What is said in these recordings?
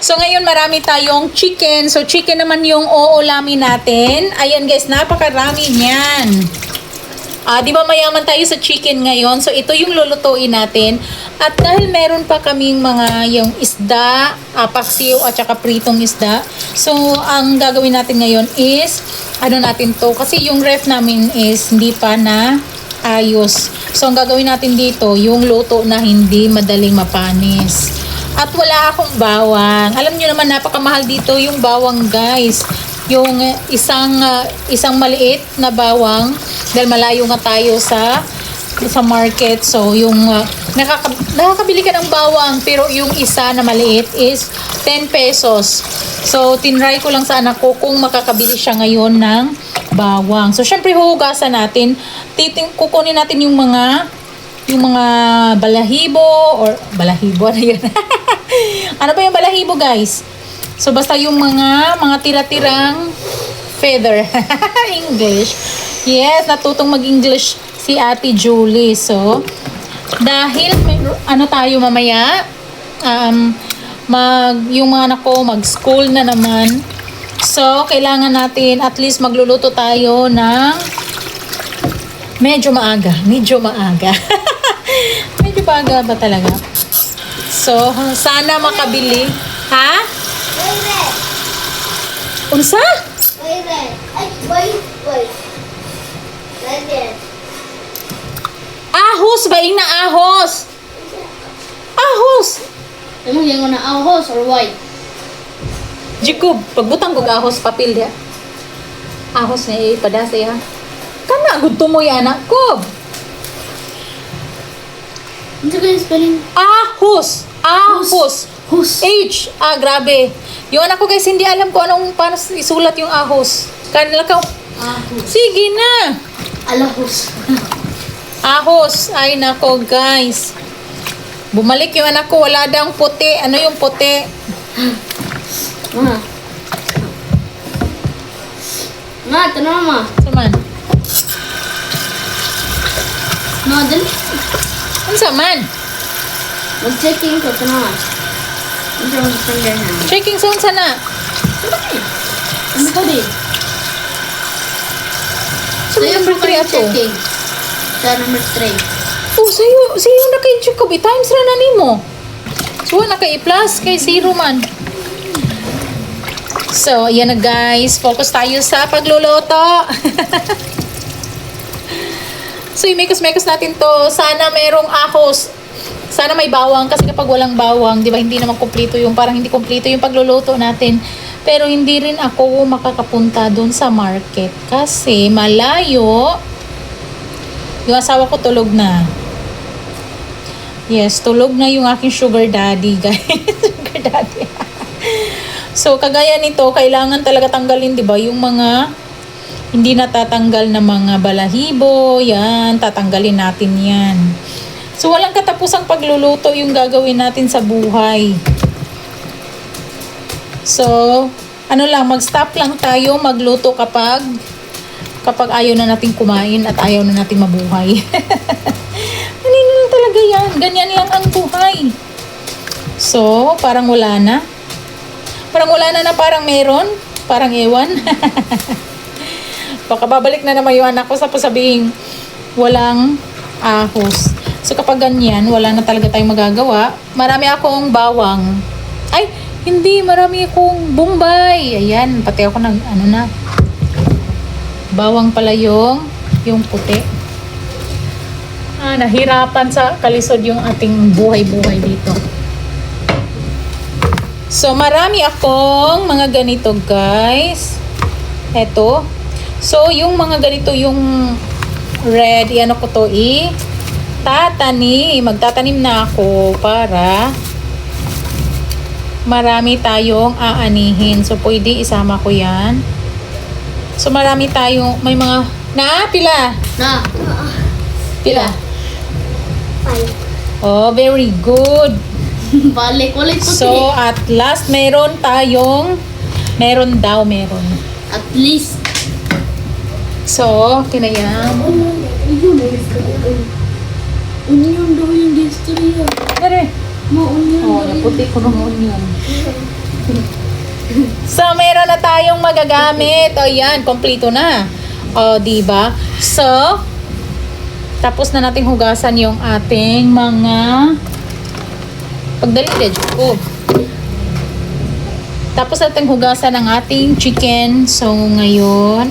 So, ngayon marami tayong chicken. So, chicken naman yung uulamin natin. Ayan guys, napakarami niyan. Di ba mayaman tayo sa chicken ngayon? So, ito yung lulutuin natin. At dahil meron pa kaming mga yung isda, paksiw at saka pritong isda. So, ang gagawin natin ngayon is, natin to. Kasi yung ref namin is hindi pa na ayos. So, ang gagawin natin dito, yung luto na hindi madaling mapanis. At wala akong bawang. Alam niyo naman, napakamahal dito yung bawang, guys. Yung isang maliit na bawang dahil malayo nga tayo sa market. So, yung nakakabili ka ng bawang pero yung isa na maliit is 10 pesos. So, tinry ko lang sa anak ko kung makakabili siya ngayon ng bawang. So, syempre huhugasan natin. Kukunin natin yung mga balahibo or balahibo ano yun? Ano ba yung balahibo, guys? So basta yung mga tira-tirang feather. English. Yes, natutong mag-English si Ate Julie. So dahil tayo mamaya yung mga anak ko mag-school na naman. So kailangan natin at least magluluto tayo ng medyo maaga. Medyo maaga ba talaga? So, sana makabili. Ha? Unsa? Ahos ba yung na ahos? Ahos! Ano yung na ahos or white? Jacob, pagbutang kog ahos papel dia. Ahos na ipadasa ha. Kana gud mo yan anak ko. Ano ka spelling? Ahos. Ahos. Hus. H. Grabe. Yung anak ko guys, hindi alam ko paano isulat yung ahos. Kanila ka. Ahos. Sige na. Alahos. Ahos. Ay nako guys. Bumalik yung anak ko, wala daw puti. Ano yung puti? Tanong ma. Saman. Dali. Ano saman? Mag-checking ko, tanong ma. Ano yung finger na? Checking sound sana. Ano ko di? So, number 3 ato. Checking. Sa number 3. Oh, sa'yo na kay Jacob. Times ra na nimo. So, na kay plus kay 0 man. So, ayan na guys. Focus tayo sa pagluluto. So, imekos-mekos natin to. Sana merong ahos. Sana may bawang. Kasi kapag walang bawang, di ba, hindi naman kumpleto yung, parang hindi kumpleto yung pagluluto natin. Pero hindi rin ako makakapunta doon sa market. Kasi malayo. Yung asawa ko tulog na. Yes, tulog na yung aking sugar daddy, guys. Sugar daddy. So, kagaya nito, kailangan talaga tanggalin, di ba, yung mga hindi natatanggal na mga balahibo, yan, tatanggalin natin yan. So, walang katapusang pagluluto yung gagawin natin sa buhay. So, mag-stop lang tayo magluto kapag ayaw na natin kumain at ayaw na natin mabuhay. Ganyan lang talaga yan. Ganyan lang ang buhay. So, parang wala na. Parang meron. Parang ewan. Baka babalik na naman yung anak ko sa pasabing walang ahos. So kapag ganyan, wala na talaga tayong magagawa. Marami akong bawang. Ay, hindi. Marami akong bombay. Ayan, pati ako bawang pala yung puti. Nahirapan sa kalisod yung ating buhay-buhay dito. So, marami akong mga ganito, guys. Eto. So, yung mga ganito, yung red, ko to, magtatanim na ako para marami tayong aanihin. So, pwede isama ko yan. So, marami tayong, may mga, pila? Pila? 5. Oh, very good. Balik, ulit po. So, at last, meron. At least. So, kinayam. Onion daw yung history. Dere. Onion. Naputi ko ng onion. So, meron na tayong magagamit. O, yan. Kompleto na. O, diba? So, tapos na nating hugasan yung ating mga pagdali ko. Tapos nating hugasan ang ating chicken. So, ngayon,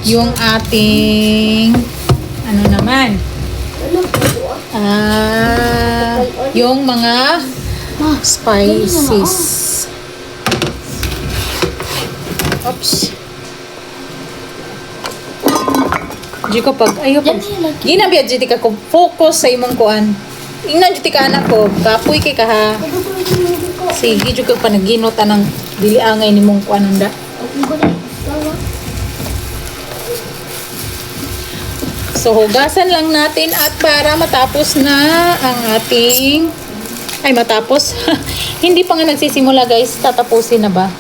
yung ating ano naman? Yung mga spices. Oops. Di ko pag ayo pag ginabiyad di ka ko focus sa imong kuan. Ingnan di ka anak ko, kapoy kay ka ha. Sige jud ka panaginot anang dili angay nimong kuan anda. So hugasan lang natin at para matapos na ang ating matapos. Hindi pa nga nagsisimula guys, tatapusin na ba?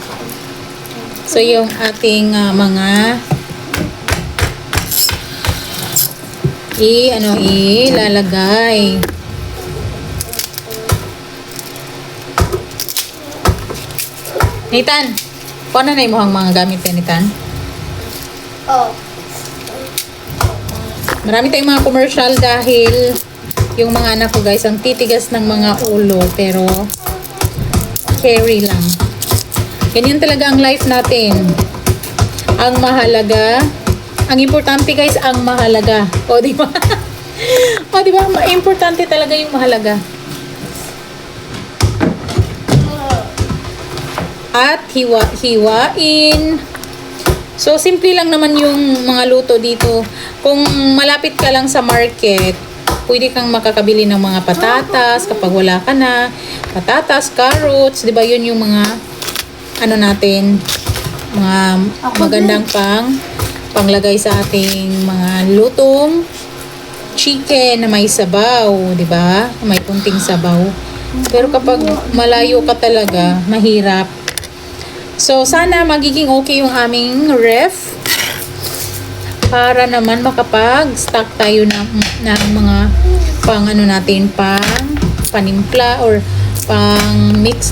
So yung ating mga ilalagay. Nathan, paano na yung mga gamit yan, Nathan? Oh. Marami tayong mga commercial dahil yung mga anak ko guys, ang titigas ng mga ulo, pero carry lang. Ganyan talaga ang life natin. Ang mahalaga, ang importante guys, ang mahalaga. O, di ba? O, di ba? Importante talaga yung mahalaga. At hiwain. So, simple lang naman yung mga luto dito. Kung malapit ka lang sa market, pwede kang makakabili ng mga patatas kapag wala ka na. Patatas, carrots, di ba? Yun yung mga ano natin, mga magandang panglagay sa ating mga lutong chicken na may sabaw, di ba? May kunting sabaw. Pero kapag malayo ka talaga, mahirap. So, sana magiging okay yung aming ref para naman makapag-stock tayo ng mga pang ano natin, pang panimpla or pang mix.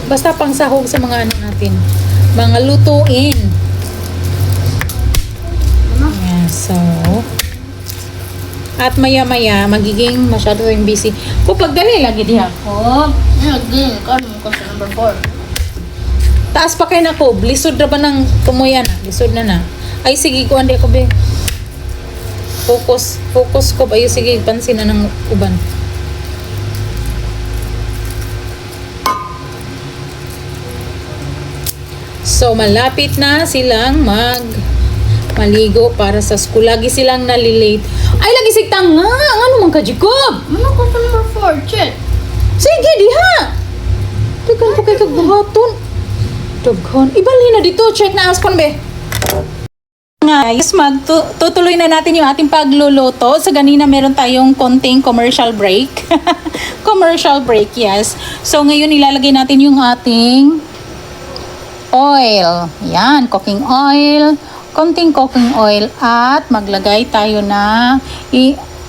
Basta pang sahog sa mga ano natin. Mga lutuin. Yeah, so, at maya-maya, magiging masyado tayong busy. Kapag dali lagi di ako. Again, kano mo sa number 4? Taas pa kayo na ko. Lisod na ba ng tumoyan? Lisod na. Ay, sige ko, hindi ako be. Focus ko ba? Ay, sige, pansin na ng uban. So, malapit na silang maligo para sa school. Lagi silang nalilate. Ay, lagi sigtang nga. Ano man ka, Jacob? Ano ko sa number 4? Check. Sige, diha. Tekan pa kay kagbuhaton. Daghan. Ibalhin na dito. Check na askon, be. Guys, tutuloy na natin yung ating pagluluto. Sa ganina, meron tayong konting commercial break. Commercial break, yes. So, ngayon ilalagay natin yung ating oil. Yan, cooking oil. Konting cooking oil. At maglagay tayo na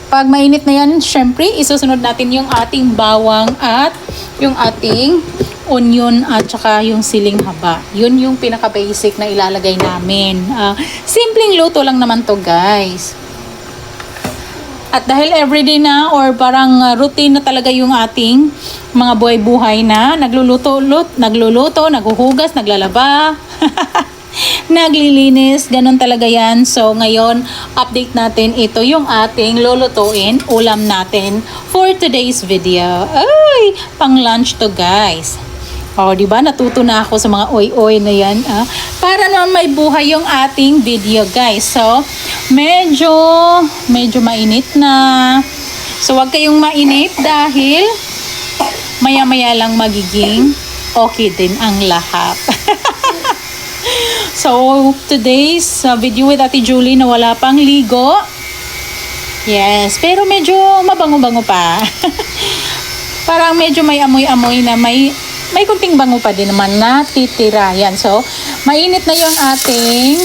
pag mainit na yan, syempre, isusunod natin yung ating bawang at yung ating onion at saka yung siling haba. Yun yung pinaka-basic na ilalagay namin. Simpleng luto lang naman to guys. At dahil everyday na or parang routine na talaga yung ating mga buhay-buhay na nagluluto, naghuhugas, naglalaba, naglilinis, ganun talaga yan. So ngayon, update natin ito yung ating lulutuin, ulam natin for today's video. Ay, pang lunch to guys. O, di ba? Natuto na ako sa mga oy-oy na yan. Para naman may buhay yung ating video, guys. So, medyo mainit na. So, wag kayong mainit dahil maya-maya lang magiging okay din ang lahat. So, today's video with Ate Julie na wala pang ligo. Yes, pero medyo mabango-bango pa. Parang medyo may amoy-amoy na may kunting bango pa din naman na titira. Yan. So, mainit na yung ating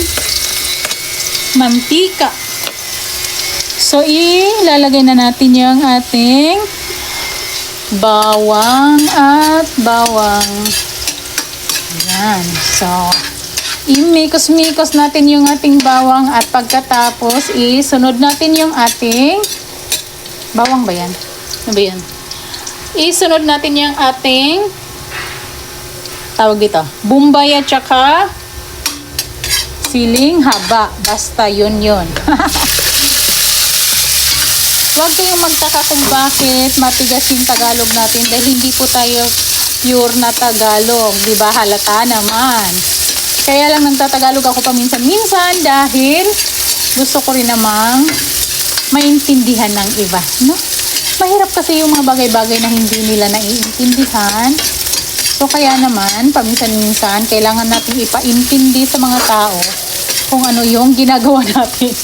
mantika. So, ilalagay na natin yung ating bawang at bawang. Yan. So, imikos-mikos natin yung ating bawang at pagkatapos isunod natin yung ating bawang ba yan? Ano ba yan? Isunod natin yung ating tawag dito, bombay at saka siling haba. Basta yun. Huwag kayong magtaka kung bakit matigas yung Tagalog natin dahil hindi po tayo pure na Tagalog. Diba? Halata naman. Kaya lang nagtatagalog ako paminsan-minsan dahil gusto ko rin namang maintindihan ng iba. No? Mahirap kasi yung mga bagay-bagay na hindi nila naiintindihan. So kaya naman, paminsan-minsan, kailangan natin ipaintindi sa mga tao kung ano yung ginagawa natin.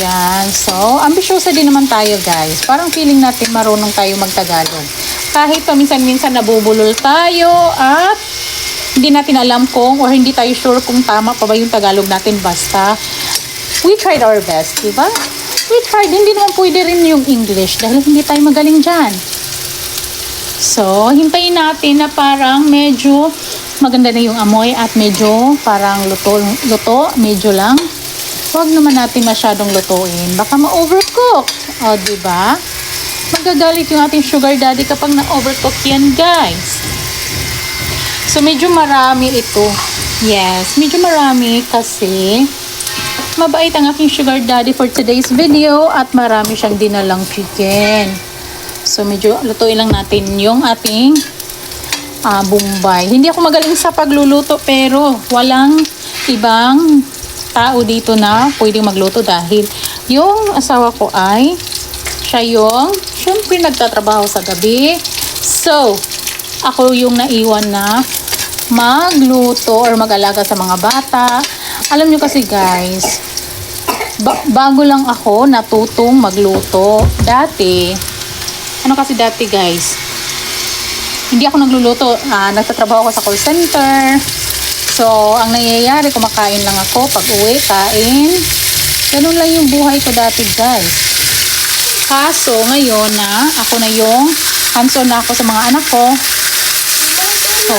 Yan. So, ambisyosa din naman tayo, guys. Parang feeling natin marunong tayo magtagalog. Kahit paminsan-minsan nabubulol tayo at hindi natin alam kung or hindi tayo sure kung tama pa ba yung Tagalog natin. Basta, we tried our best, diba? We tried. Hindi naman pwede rin yung English dahil hindi tayo magaling dyan. So, hintayin natin na parang medyo maganda na yung amoy at medyo parang luto, medyo lang. Huwag naman natin masyadong lutuin. Baka ma-overcook. O, diba? Magagalit yung ating sugar daddy kapag na-overcook yan, guys. So, medyo marami ito. Yes, medyo marami kasi mabait ang aking sugar daddy for today's video at marami siyang dinalang chicken. So, medyo lutuin lang natin yung ating bombay. Hindi ako magaling sa pagluluto pero walang ibang tao dito na pwedeng magluto dahil yung asawa ko ay siya yung syempre nagtatrabaho sa gabi. So, ako yung naiwan na magluto or mag-alaga sa mga bata. Alam nyo kasi guys, bago lang ako natutong magluto. Dati guys, hindi ako nagluluto. Nagtatrabaho ako sa call center. So, ang nangyayari, kumakain lang ako. Pag uwi, kain. Ganun lang yung buhay ko dati, guys. Kaso, ngayon na, ako na yung hands-on na ako sa mga anak ko. So,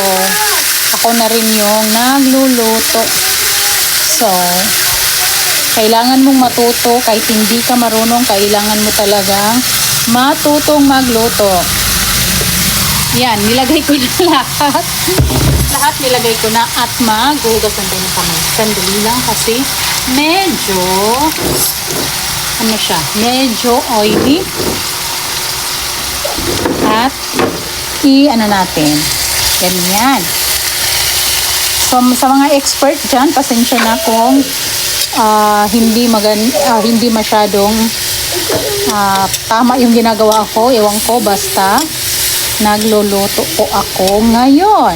ako na rin yung nagluluto. So, kailangan mong matuto. Kahit hindi ka marunong, kailangan mo talagang matutong magluto. Yan, nilagay ko na lahat. Lahat nilagay ko na at maghugas ng tayo ng kamay. Sandali lang kasi medyo medyo oily. At natin. Ganyan. So, sa mga expert dyan, pasensya na kung hindi masyadong tama yung ginagawa ko. Ewan ko, basta nagluluto po ako ngayon.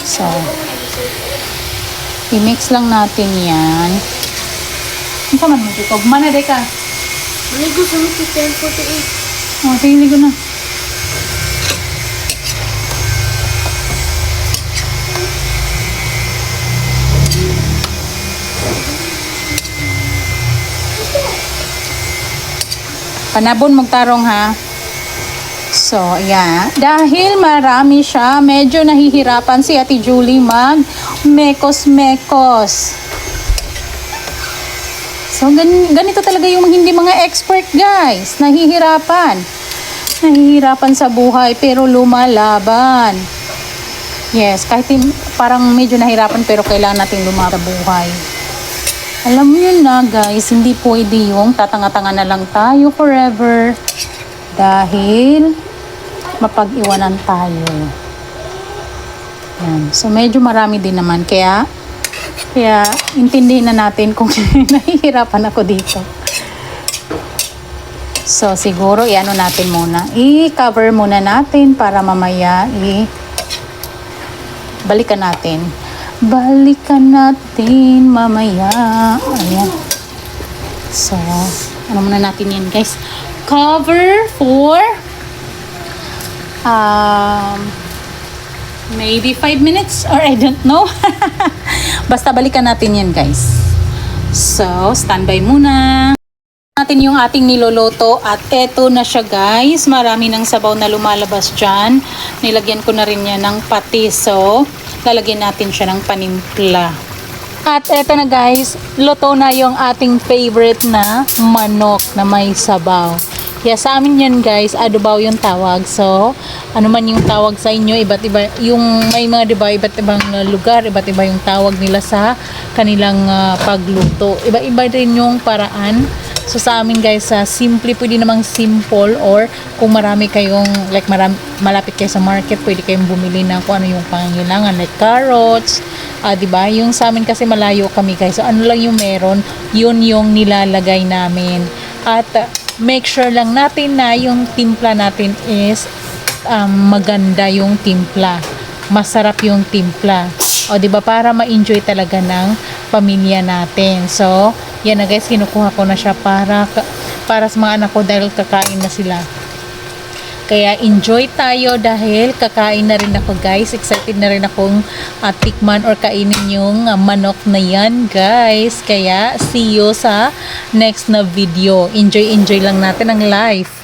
So, i-mix lang natin yan. Ano ka man mo dito? Mana de ka? Maligo sa mga tempo to eh. Tingin ko na. Panabon magtarong ha. So, ayan. Dahil marami siya, medyo nahihirapan si Ate Julie mag mekos-mekos. So, ganito talaga yung hindi mga expert, guys. Nahihirapan. Nahihirapan sa buhay, pero lumalaban. Yes, kahit parang medyo nahirapan, pero kailangan natin lumaban sa buhay. Alam niyo na, guys, hindi pwede yung tatanga-tanga na lang tayo forever. Dahil mapag-iwanan tayo. Yan. So, medyo marami din naman. Kaya intindihin na natin kung nahihirapan ako dito. So, siguro, i-ano natin muna. I-cover muna natin para mamaya balikan natin. Balikan natin mamaya. Ayan. So, ano muna natin yan, guys? Cover for maybe 5 minutes or I don't know. Basta balikan natin yan, guys. So, standby muna. natin yung ating niloloto at eto na siya guys. Marami ng sabaw na lumalabas dyan. Nilagyan ko na rin yan ng patis. So, lalagyan natin siya ng panimpla. At eto na guys, luto na yung ating favorite na manok na may sabaw. Kaya sa amin yan guys, adobaw yung tawag. So, ano man yung tawag sa inyo, iba't iba, yung may mga diba, iba't ibang lugar, iba't iba yung tawag nila sa kanilang pagluto. Iba-iba rin yung paraan. So sa amin guys, simple, pwede namang simple, or kung marami kayong, like malapit kayo sa market, pwede kayong bumili ng kung ano yung pangangailangan, like carrots, diba? Yung sa amin kasi malayo kami guys. So ano lang yung meron, yun yung nilalagay namin. At make sure lang natin na yung timpla natin is maganda yung timpla. Masarap yung timpla. O diba, para ma-enjoy talaga ng pamilya natin. So, yan na guys, kinukuha ko na siya para sa mga anak ko dahil kakain na sila. Kaya enjoy tayo dahil kakain na rin ako guys. Excited na rin akong tikman or kainin yung manok na yan guys. Kaya see you sa next na video. Enjoy lang natin ang life.